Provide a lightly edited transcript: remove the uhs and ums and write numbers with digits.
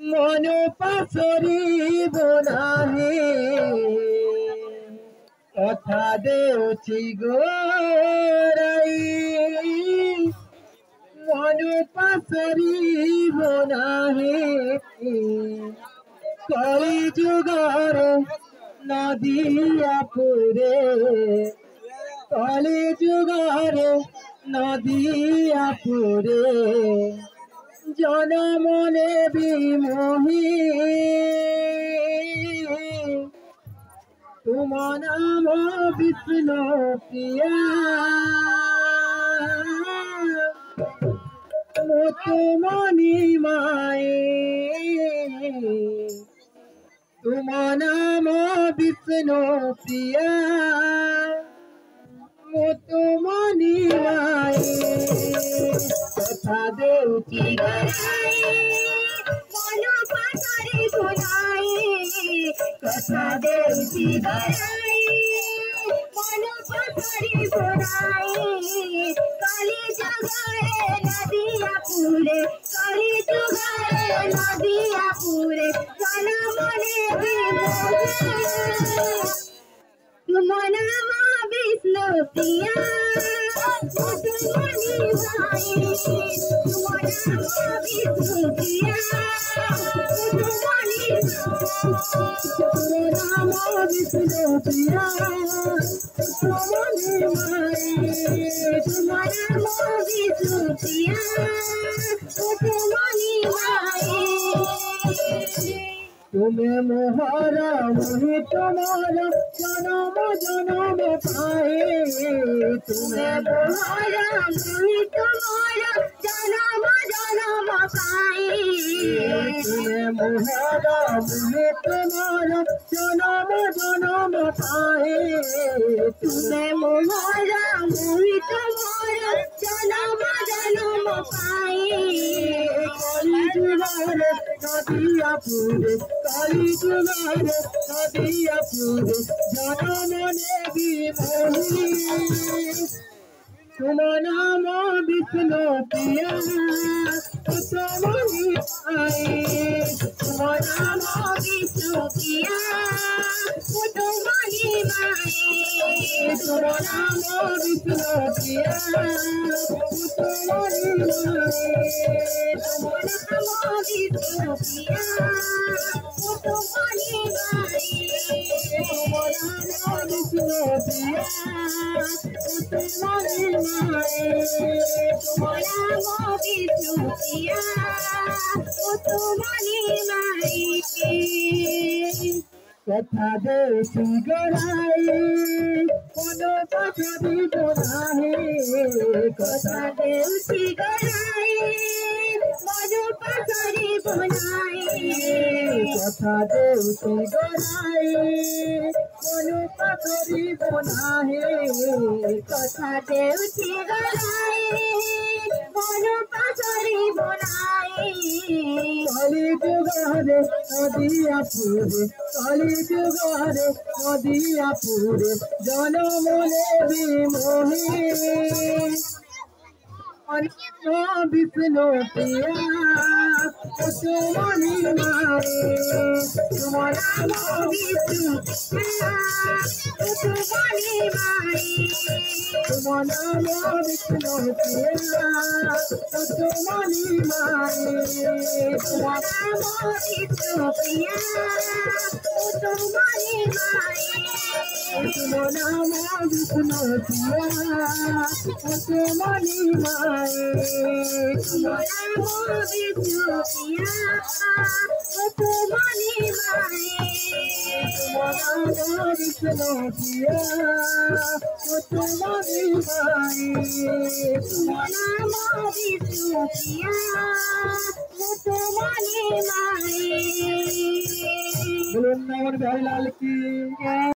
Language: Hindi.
मन पासरी बनाहे कथा देउछि गोराई मन पासरी बनाहे कली जुगार नदिया पुरे कली जुगार नदिया पुरे जनमने विमोही तुम नाम विष्णु प्रिया तुमनि माए तुम नाम विष्णु प्रिया तुमनि माए कथा देउछि मन पासरी बनाए कथा देउछि मन पासरी बनाए कली जुगारे नदिया पुरे कली जुगारे नदिया पुरे जनमने विमोहे तुम नाम विष्णु प्रिया तुमनि माए तुम नाम विष्णु प्रिया तुमनि तुम नाम विष्णु प्रिया तुमनि माए तुम नाम विष्णु प्रिया तुमनि माए तुम्हें मोहरा मुहि तुम्हारा जन्म जन्म पाए तुम्हें मोहरा मुहि तुम्हारा जन्म जन्म पाए तुम्हें मोहरा मुहि तुम्हारा जन्म जन्म पाए तुम्हें मोहरा मुहि तुम्हारा जन्म जन्म पाए कली जुगार नदिया पुरे कली जुगार नदिया पुरे जनमने विमोही तुम नाम विष्णु प्रिया तुमनि माए तुम नाम विष्णु प्रिया तुमनि माए तुम नाम विष्णु प्रिया तुमनि माए तुम नाम विष्णु प्रिया तुमनि कथा देउछि गोराई मन पासरी बनाहे कथा देउछि गोराई मन पासरी बनाए कथा देउछि गोराई मन पासरी बनाहे कथा देउछि गोराई मन पासरी बनाए कली जुगारे नदिया पुरे कली जुगारे नदिया पुरे जनमने विमोही विष्णु प्रिया तुमनि माए तुम नाम विष्णु प्रिया तुमनि माए तुम नाम विष्णु प्रिया तुमनि माए तुम नाम विष्णु प्रिया तुमनि माए तुम नाम विष्णु प्रिया तुमनि माए तुम नाम विष्णु प्रिया तुमनि माए तुम नाम विष्णु प्रिया तुमनि माए तुम नाम विष्णु प्रिया तुमनि माए बोलो नमन बिहारी लाल की